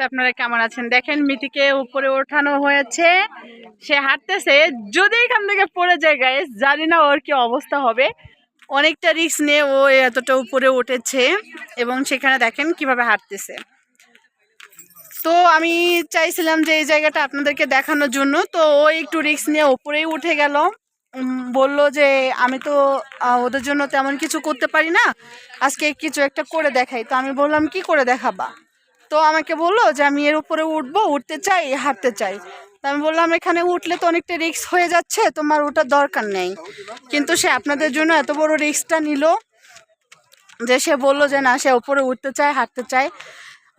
আপনারা কেমন আছেন? দেখেন মিতিকে উপরে ওঠানো হয়েছে, সে হাঁটতেছে। যদি এখান থেকে পড়ে যায় গাইস, জানি না ওর কি অবস্থা হবে। অনেকটা রিস্ক নিয়ে ও এতটা উপরে উঠেছে এবং সেখানে দেখেন কিভাবে হাঁটতেছে। তো আমি চাইছিলাম যে এই জায়গাটা আপনাদেরকে দেখানোর জন্য, তো ও একটু রিস্ক নিয়ে উপরেই উঠে গেল। বলল যে আমি তো ওদের জন্য তেমন কিছু করতে পারি না, আজকে কিছু একটা করে দেখাই। তো আমি বললাম কি করে দেখাবা? তো আমাকে বললো যে আমি এর উপরে উঠবো, উঠতে চাই, হাঁটতে চাই। তো আমি বললাম এখানে উঠলে তো অনেকটা রিস্ক হয়ে যাচ্ছে, তোমার ওটার দরকার নেই। কিন্তু সে আপনাদের জন্য এত বড় রিস্কটা নিল যে সে বললো যে না, সে উপরে উঠতে চায়, হাঁটতে চায়।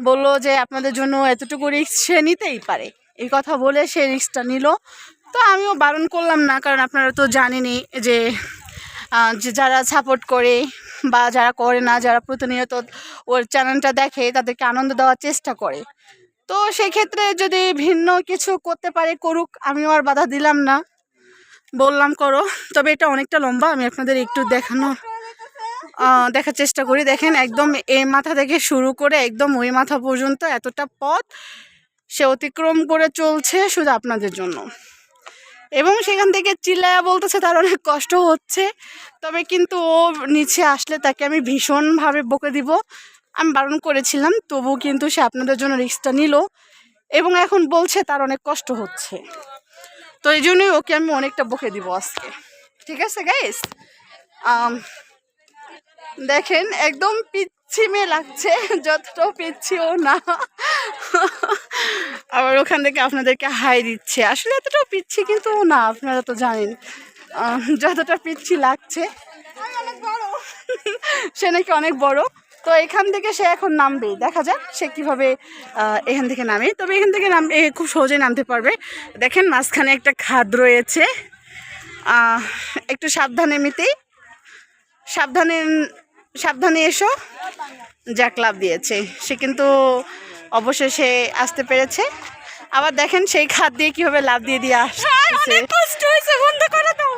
বললো যে আপনাদের জন্য এতটুকু রিস্ক সে নিতেই পারে, এই কথা বলে সে রিস্কটা নিল। তো আমিও বারণ করলাম না, কারণ আপনারা তো জানেনই যে যারা সাপোর্ট করে বা যারা করে না, যারা প্রতিনিয়ত ওর চ্যানেলটা দেখে তাদেরকে আনন্দ দেওয়ার চেষ্টা করে। তো সেক্ষেত্রে যদি ভিন্ন কিছু করতে পারে করুক, আমিও আর বাধা দিলাম না, বললাম করো। তবে এটা অনেকটা লম্বা, আমি আপনাদের একটু দেখার চেষ্টা করি। দেখেন একদম এই মাথা থেকে শুরু করে একদম ওই মাথা পর্যন্ত এতটা পথ সে অতিক্রম করে চলছে শুধু আপনাদের জন্য। এবং সেখান থেকে চিল্লায়া বলতেছে তার অনেক কষ্ট হচ্ছে, তবে কিন্তু ও নিচে আসলে তাকে আমি ভীষণভাবে বকে দিব। আমি বারণ করেছিলাম, তবু কিন্তু সে আপনাদের জন্য রিস্কটা নিল এবং এখন বলছে তার অনেক কষ্ট হচ্ছে। তো এই জন্যই ওকে আমি অনেকটা বকে দিব আজকে। ঠিক আছে গাইস, দেখেন একদম পিচ্ছি মেয়ে লাগছে, যতটাও পিচ্ছিও না। আবার ওখান থেকে আপনাদেরকে হাই দিচ্ছে, আসলে এতটাও পিচ্ছি কিন্তু না, আপনারা তো জানেন যতটা পিচ্ছি লাগছে। সে নাকি অনেক বড়। তো এখান থেকে সে এখন নামবেই, দেখা যাক সে কীভাবে এখান থেকে নামে। তবে এখান থেকে খুব সহজেই নামতে পারবে। দেখেন মাঝখানে একটা খাদ রয়েছে, একটু সাবধানে মিতেই, সাবধানে এসো। যাক, লাভ দিয়েছে সে, কিন্তু অবশেষে আসতে পেরেছে। আবার দেখেন সেই খাদ দিয়ে কিভাবে লাভ দিয়ে আসছে। বন্ধ করে দাও।